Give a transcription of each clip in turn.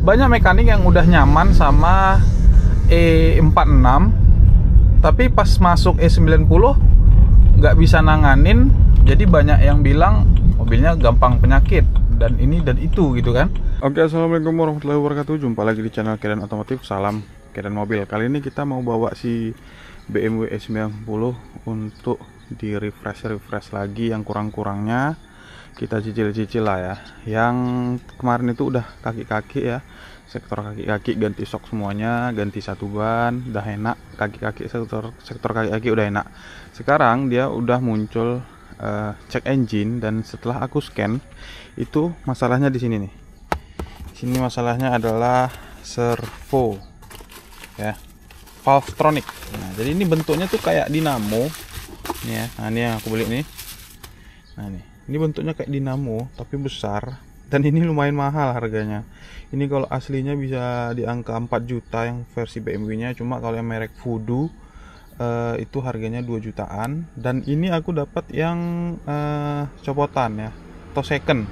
Banyak mekanik yang udah nyaman sama E46, tapi pas masuk E90 nggak bisa nanganin. Jadi banyak yang bilang mobilnya gampang penyakit dan ini dan itu gitu kan. Oke, assalamualaikum warahmatullahi wabarakatuh. Jumpa lagi di channel Kedan Otomotif. Salam Kedan Mobil. Kali ini kita mau bawa si BMW E90 untuk di refresh lagi yang kurang-kurangnya. Kita cicil-cicil lah ya. Yang kemarin itu udah kaki-kaki ya, sektor kaki-kaki ganti sok semuanya, ganti satu ban, udah enak. Kaki-kaki sektor kaki-kaki udah enak. Sekarang dia udah muncul cek engine, dan setelah aku scan itu masalahnya di sini nih. Sini masalahnya adalah servo ya, valvetronic. Nah, jadi ini bentuknya tuh kayak dinamo nih ya. Nah, ini yang aku beli nih. Nah, ini bentuknya kayak dinamo tapi besar, dan ini lumayan mahal harganya. Ini kalau aslinya bisa di angka 4 juta yang versi BMW nya, cuma kalau yang merek Voodoo itu harganya 2 jutaan. Dan ini aku dapat yang copotan ya, atau second,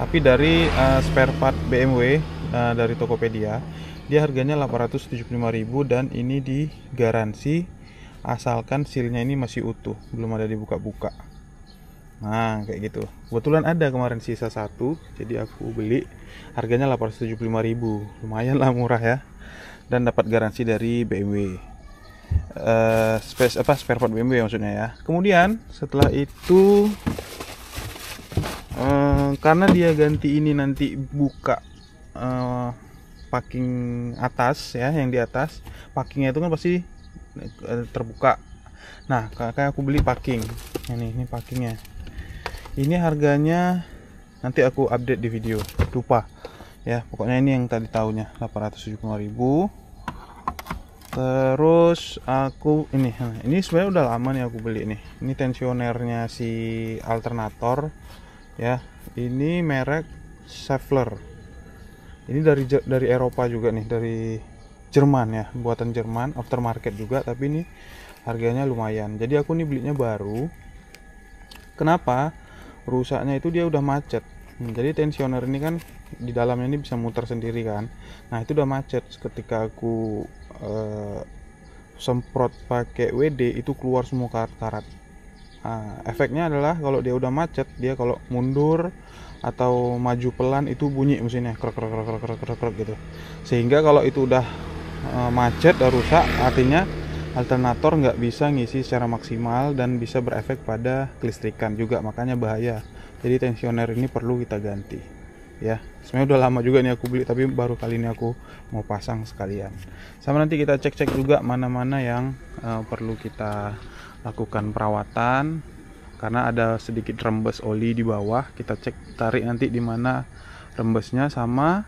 tapi dari spare part BMW dari Tokopedia. Dia harganya 875.000 dan ini digaransi asalkan sealnya ini masih utuh, belum ada dibuka-buka. Nah, kayak gitu. Kebetulan ada kemarin sisa satu, jadi aku beli. Harganya 875.000, lumayan lah murah ya. Dan dapat garansi dari BMW. Spare part BMW maksudnya ya. Kemudian setelah itu karena dia ganti ini nanti buka packing atas ya, yang di atas packingnya itu kan pasti terbuka. Nah, kayak aku beli packing ini packingnya. Ini harganya nanti aku update di video, lupa ya. Pokoknya ini yang tadi tahunya 875.000. Terus aku ini sebenarnya udah lama nih aku beli nih. Ini tensionernya si alternator ya. Ini merek Schaeffler. Ini dari Eropa juga nih, dari Jerman ya, buatan Jerman, aftermarket juga, tapi ini harganya lumayan. Jadi aku nih belinya baru. Kenapa? Rusaknya itu dia udah macet. Jadi tensioner ini kan di dalamnya ini bisa muter sendiri kan. Nah, itu udah macet. Ketika aku semprot pakai WD itu keluar semua karat-karat. Nah, efeknya adalah kalau dia udah macet, dia kalau mundur atau maju pelan itu bunyi mesinnya krek gitu. Sehingga kalau itu udah macet, udah rusak, artinya alternator nggak bisa ngisi secara maksimal dan bisa berefek pada kelistrikan juga, makanya bahaya. Jadi tensioner ini perlu kita ganti ya. Sebenarnya udah lama juga nih aku beli, tapi baru kali ini aku mau pasang sekalian. Sama nanti kita cek juga mana-mana yang perlu kita lakukan perawatan, karena ada sedikit rembes oli di bawah. Kita cek, tarik nanti di mana rembesnya. Sama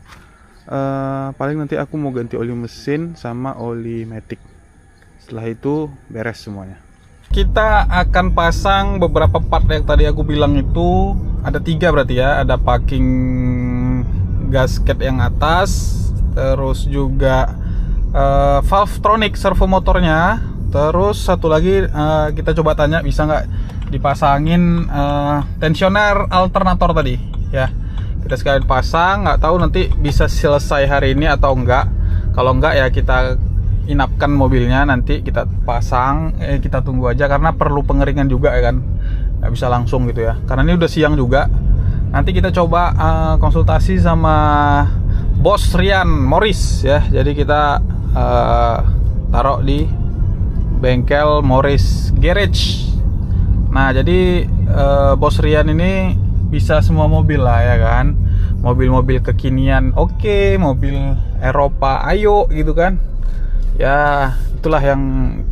paling nanti aku mau ganti oli mesin sama oli matic. Setelah itu beres semuanya. Kita akan pasang beberapa part yang tadi aku bilang itu. Ada 3 berarti ya. Ada packing gasket yang atas, terus juga valvetronic servo motornya. Terus satu lagi kita coba tanya bisa nggak dipasangin tensioner alternator tadi ya. Kita sekalian pasang, nggak tahu nanti bisa selesai hari ini atau enggak. Kalau enggak ya kita inapkan mobilnya, nanti kita pasang, kita tunggu aja karena perlu pengeringan juga ya kan, nggak bisa langsung gitu ya, karena ini udah siang juga. Nanti kita coba konsultasi sama Bos Rian Morris ya. Jadi kita taruh di bengkel Morris Garage. Nah, jadi Bos Rian ini bisa semua mobil lah ya kan, mobil-mobil kekinian oke, mobil Eropa ayo gitu kan. Ya, itulah yang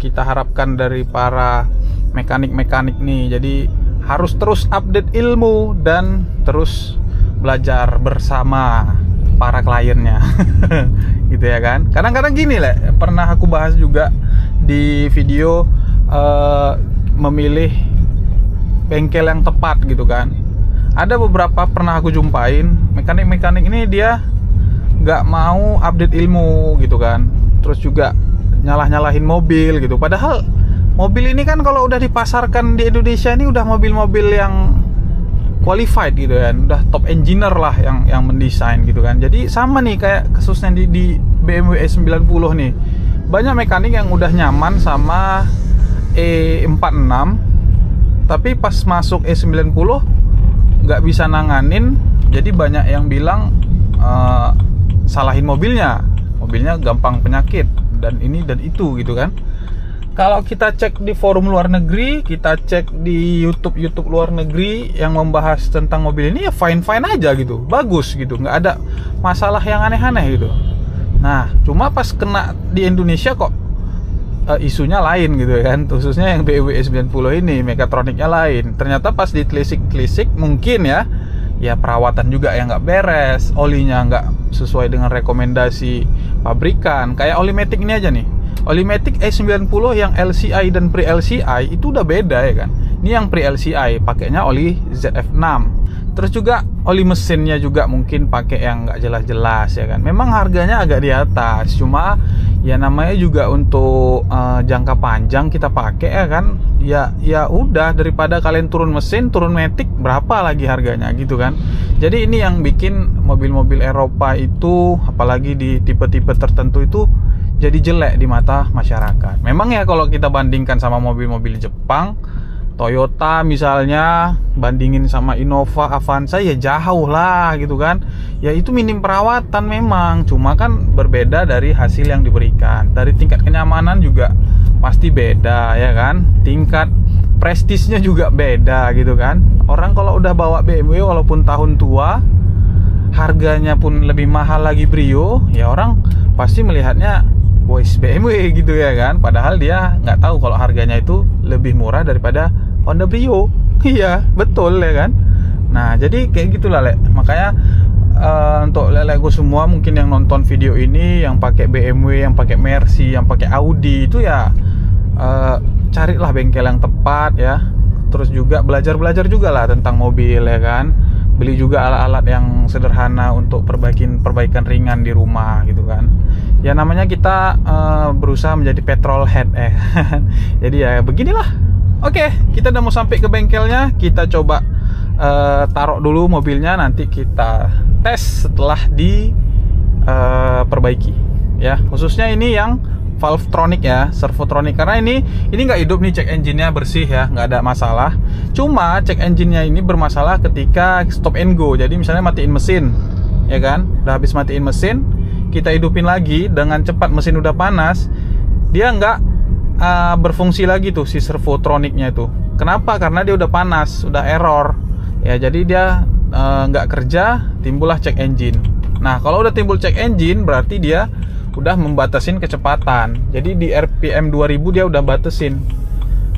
kita harapkan dari para mekanik-mekanik nih. Jadi harus terus update ilmu dan terus belajar bersama para kliennya. Gitu ya kan. Kadang-kadang gini lah, pernah aku bahas juga di video memilih bengkel yang tepat gitu kan. Ada beberapa pernah aku jumpain mekanik-mekanik ini dia nggak mau update ilmu gitu kan. Terus juga nyalah-nyalahin mobil gitu. Padahal mobil ini kan kalau udah dipasarkan di Indonesia ini udah mobil-mobil yang qualified gitu kan, udah top engineer lah yang mendesain gitu kan. Jadi sama nih kayak kasusnya di BMW E90 nih, banyak mekanik yang udah nyaman sama E46, tapi pas masuk E90 nggak bisa nanganin. Jadi banyak yang bilang salahin mobilnya gampang penyakit dan ini dan itu gitu kan. Kalau kita cek di forum luar negeri, kita cek di YouTube luar negeri yang membahas tentang mobil ini, ya fine aja gitu, bagus gitu, nggak ada masalah yang aneh-aneh gitu. Nah, cuma pas kena di Indonesia kok isunya lain gitu kan, khususnya yang BMW E90 ini mekatroniknya lain. Ternyata pas ditelisik mungkin ya perawatan juga yang nggak beres, olinya nggak sesuai dengan rekomendasi pabrikan. Kayak oli matic ini aja nih, oli matic E90 yang LCI dan pre-LCI itu udah beda ya kan. Ini yang pre-LCI pakainya oli ZF6. Terus juga oli mesinnya juga mungkin pakai yang nggak jelas-jelas ya kan. Memang harganya agak di atas, cuma ya namanya juga untuk jangka panjang kita pakai ya kan. Ya udah, daripada kalian turun mesin, turun matic, berapa lagi harganya gitu kan. Jadi ini yang bikin mobil-mobil Eropa itu, apalagi di tipe-tipe tertentu itu, jadi jelek di mata masyarakat. Memang ya kalau kita bandingkan sama mobil-mobil Jepang, Toyota misalnya, bandingin sama Innova, Avanza, ya jauh lah gitu kan. Ya itu minim perawatan memang, cuma kan berbeda dari hasil yang diberikan. Dari tingkat kenyamanan juga pasti beda ya kan. Tingkat prestisnya juga beda gitu kan. Orang kalau udah bawa BMW walaupun tahun tua, harganya pun lebih mahal lagi Brio, ya orang pasti melihatnya voice BMW gitu ya kan. Padahal dia nggak tahu kalau harganya itu lebih murah daripada Honda Brio. Iya betul ya kan. Nah jadi kayak gitulah Lek. Makanya untuk leleku semua mungkin yang nonton video ini, yang pakai BMW, yang pakai Mercy, yang pakai Audi, itu ya carilah bengkel yang tepat ya. Terus juga belajar juga lah tentang mobil ya kan. Beli juga alat-alat yang sederhana untuk perbaikan ringan di rumah gitu kan. Ya namanya kita berusaha menjadi petrol head Jadi ya beginilah. Oke, kita udah mau sampai ke bengkelnya. Kita coba taruh dulu mobilnya, nanti kita tes setelah diperbaiki ya. Khususnya ini yang Valvetronic ya, Servotronic, karena ini nggak hidup nih, cek engine-nya bersih ya, nggak ada masalah. Cuma cek engine-nya ini bermasalah ketika stop and go. Jadi misalnya matiin mesin ya kan, udah habis matiin mesin, kita hidupin lagi dengan cepat, mesin udah panas, dia nggak berfungsi lagi tuh si Servotronicnya itu. Kenapa? Karena dia udah panas, udah error ya, jadi dia nggak kerja, timbullah cek engine. Nah kalau udah timbul cek engine berarti dia udah membatasin kecepatan. Jadi di RPM 2000 dia udah batasin,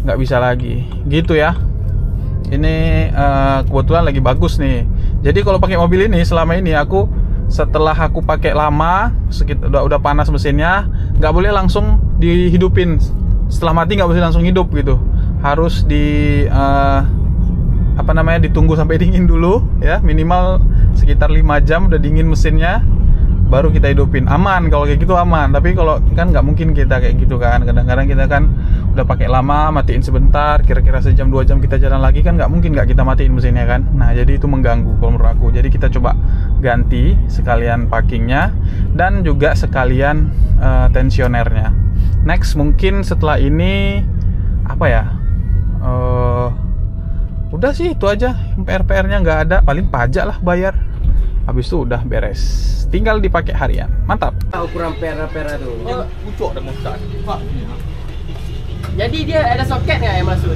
nggak bisa lagi gitu ya. Ini kebetulan lagi bagus nih. Jadi kalau pakai mobil ini, selama ini setelah aku pakai lama, udah panas mesinnya, nggak boleh langsung dihidupin. Setelah mati nggak boleh langsung hidup gitu, harus ditunggu sampai dingin dulu ya, minimal sekitar 5 jam udah dingin mesinnya, baru kita hidupin. Aman kalau kayak gitu, aman. Tapi kalau kan nggak mungkin kita kayak gitu kan. Kadang-kadang kita kan udah pakai lama, matiin sebentar, kira-kira sejam 2 jam kita jalan lagi, kan nggak mungkin nggak kita matiin mesinnya kan. Nah jadi itu mengganggu kalau menurut aku. Jadi kita coba ganti sekalian packingnya dan juga sekalian tensionernya. Next mungkin setelah ini apa ya, udah sih itu aja. PR-nya nggak ada, paling pajak lah bayar. Habis itu udah beres, tinggal dipakai harian. Mantap. Ukuran pera tuh. Oh, pucuk dan mustad. Jadi dia ada soket nggak yang masuk?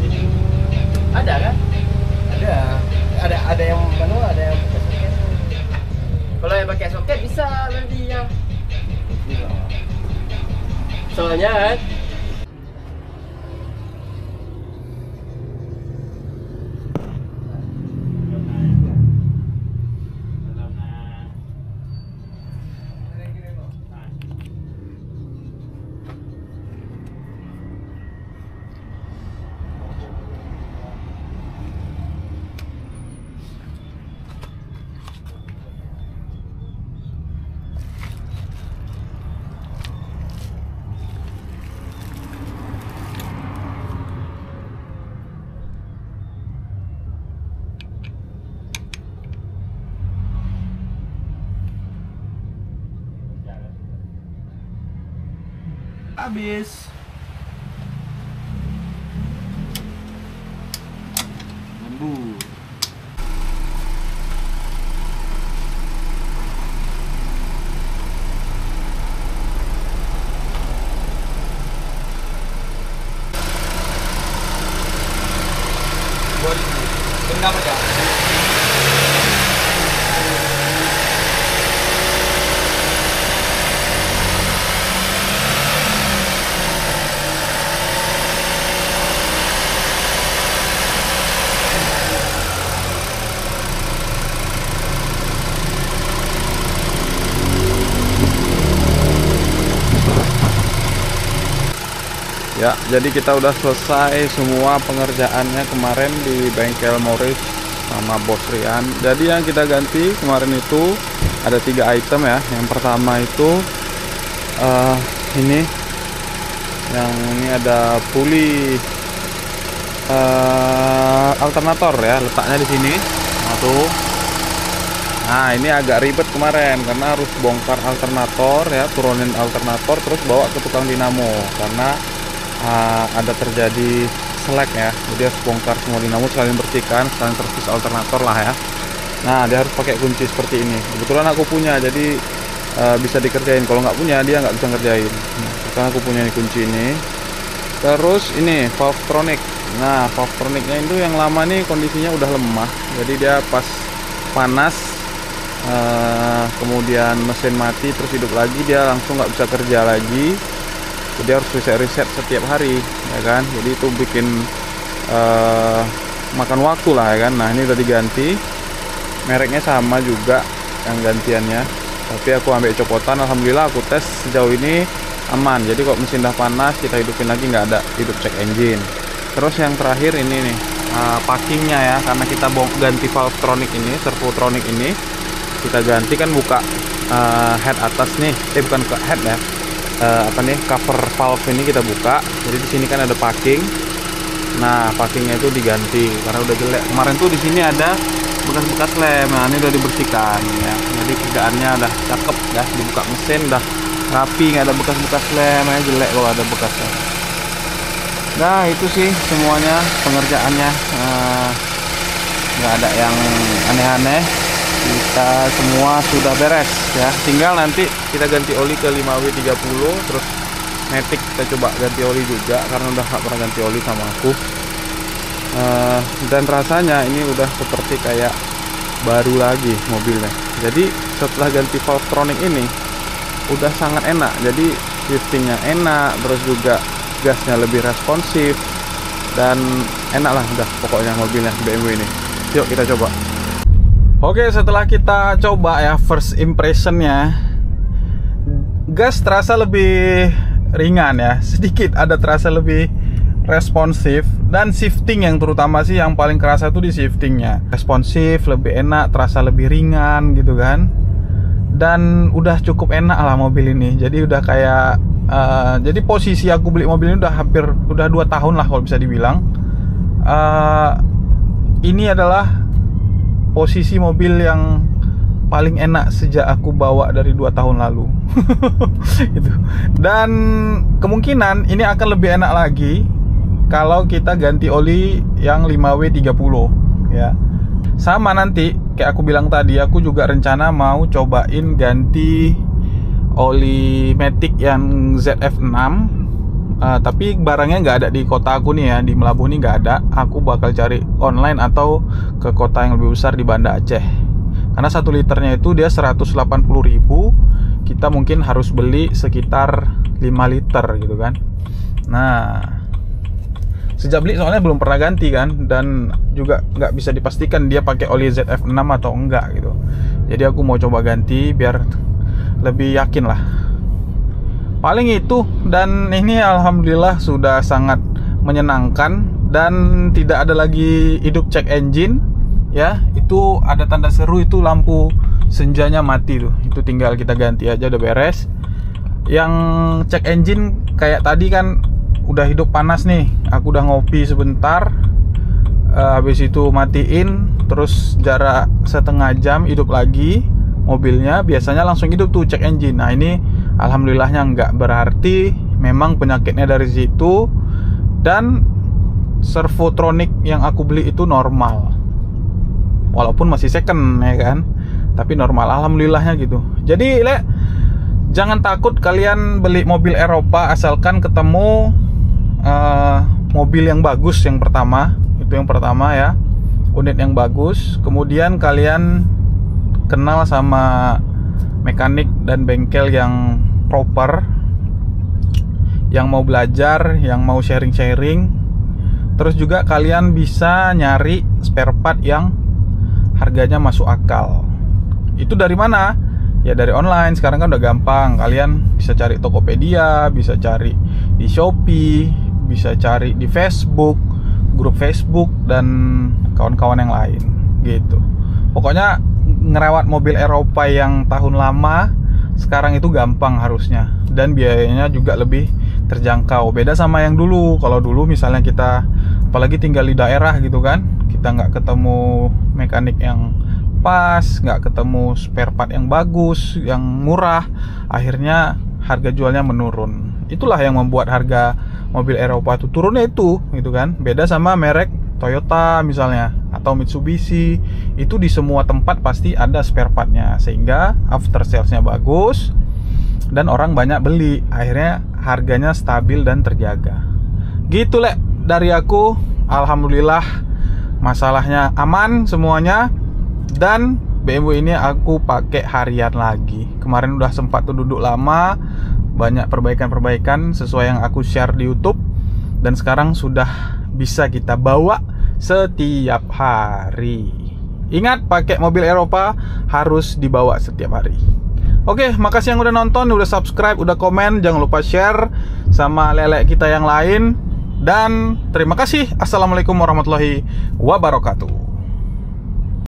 Ada kan? Ada yang manual, ada yang pakai soket. Kalau yang pakai soket bisa nanti ya. Soalnya kan Habis. Lembut. Genggam aja. Ya, jadi kita udah selesai semua pengerjaannya kemarin di bengkel Morris sama Bos Rian. Jadi yang kita ganti kemarin itu ada 3 item ya. Yang pertama itu ini, yang ini ada puli alternator ya, letaknya di sini. Nah, ini agak ribet kemarin karena harus bongkar alternator ya, turunin alternator terus bawa ke tukang dinamo karena ada terjadi selek ya, jadi harus bongkar semua dinamo sekalian bersihkan, sekalian servis alternator lah ya. Nah, dia harus pakai kunci seperti ini. Kebetulan aku punya, jadi bisa dikerjain. Kalau nggak punya, dia nggak bisa ngerjain. Nah, sekarang aku punya nih kunci ini. Terus ini valvetronic. Nah, valvetronicnya itu yang lama nih kondisinya udah lemah, jadi dia pas panas kemudian mesin mati terus hidup lagi, dia langsung nggak bisa kerja lagi. Jadi harus reset setiap hari ya kan, jadi itu bikin makan waktu lah ya kan. Nah, ini udah diganti, mereknya sama juga yang gantiannya, tapi aku ambil copotan. Alhamdulillah aku tes sejauh ini aman, jadi kok mesin udah panas kita hidupin lagi nggak ada hidup check engine. Terus yang terakhir ini nih packingnya ya, karena kita ganti valvetronic ini, servotronic ini kita ganti kan, buka head atas nih, bukan ke head ya, apa nih, cover valve ini kita buka. Jadi di sini kan ada packing. Nah, packingnya itu diganti karena udah jelek. Kemarin tuh di sini ada bekas-bekas lem. Nah, ini udah dibersihkan ya. Jadi kerjaannya udah cakep ya. Dibuka mesin udah rapi, nggak ada bekas-bekas lem. Ya, jelek kalau ada bekasnya. Nah, itu sih semuanya pengerjaannya. Nggak ada yang aneh-aneh. Kita semua sudah beres ya, tinggal nanti kita ganti oli ke 5W30, terus Matic kita coba ganti oli juga karena udah gak pernah ganti oli sama aku. Dan rasanya ini udah seperti kayak baru lagi mobilnya. Jadi setelah ganti valvetronic ini udah sangat enak, jadi shiftingnya enak, terus juga gasnya lebih responsif dan enak lah udah pokoknya mobilnya BMW ini. Yuk kita coba. Oke, setelah kita coba ya, first impressionnya, gas terasa lebih ringan ya, sedikit ada terasa lebih responsif, dan shifting yang terutama sih yang paling kerasa tuh di shiftingnya. Responsif, lebih enak, terasa lebih ringan gitu kan, dan udah cukup enak lah mobil ini. Jadi udah kayak jadi posisi aku beli mobil ini udah 2 tahun lah kalau bisa dibilang. Ini adalah posisi mobil yang paling enak sejak aku bawa dari 2 tahun lalu. Gitu. Dan kemungkinan ini akan lebih enak lagi kalau kita ganti oli yang 5W30 ya. Sama nanti kayak aku bilang tadi, aku juga rencana mau cobain ganti oli Matic yang ZF6. Tapi barangnya nggak ada di kota aku nih ya, di Melabuh nih nggak ada. Aku bakal cari online atau ke kota yang lebih besar di Banda Aceh. Karena 1 liternya itu dia 180.000. Kita mungkin harus beli sekitar 5 liter gitu kan. Nah, sejak beli soalnya belum pernah ganti kan, dan juga nggak bisa dipastikan dia pakai oli ZF6 atau enggak gitu. Jadi aku mau coba ganti biar lebih yakin lah. Paling itu, dan ini alhamdulillah sudah sangat menyenangkan dan tidak ada lagi hidup check engine ya. Itu ada tanda seru, itu lampu senjanya mati tuh. Itu tinggal kita ganti aja, udah beres. Yang check engine kayak tadi kan udah hidup panas nih. Aku udah ngopi sebentar, habis itu matiin, terus jarak setengah jam hidup lagi mobilnya. Biasanya langsung hidup tuh check engine. Nah, ini alhamdulillahnya enggak, berarti memang penyakitnya dari situ. Dan servotronic yang aku beli itu normal, walaupun masih second ya kan, tapi normal, alhamdulillahnya gitu. Jadi jangan takut kalian beli mobil Eropa asalkan ketemu mobil yang bagus. Yang pertama ya, unit yang bagus. Kemudian kalian kenal sama mekanik dan bengkel yang proper, yang mau belajar, yang mau sharing. Terus juga kalian bisa nyari spare part yang harganya masuk akal. Itu dari mana? Ya dari online. Sekarang kan udah gampang. Kalian bisa cari Tokopedia, bisa cari di Shopee, bisa cari di Facebook, grup Facebook, dan kawan-kawan yang lain gitu. Pokoknya ngerawat mobil Eropa yang tahun lama sekarang itu gampang harusnya, dan biayanya juga lebih terjangkau. Beda sama yang dulu. Kalau dulu misalnya kita apalagi tinggal di daerah gitu kan, kita nggak ketemu mekanik yang pas, nggak ketemu spare part yang bagus, yang murah, akhirnya harga jualnya menurun. Itulah yang membuat harga mobil Eropa itu turunnya itu gitu kan. Beda sama merek Toyota misalnya atau Mitsubishi, itu di semua tempat pasti ada spare partnya, sehingga after salesnya bagus dan orang banyak beli, akhirnya harganya stabil dan terjaga. Gitu dari aku, alhamdulillah masalahnya aman semuanya. Dan BMW ini aku pakai harian lagi. Kemarin udah sempat tuh duduk lama, banyak perbaikan-perbaikan sesuai yang aku share di YouTube, dan sekarang sudah bisa kita bawa setiap hari. Ingat, pakai mobil Eropa harus dibawa setiap hari. Oke, makasih yang udah nonton, udah subscribe, udah komen. Jangan lupa share sama lelek kita yang lain. Dan terima kasih. Assalamualaikum warahmatullahi wabarakatuh.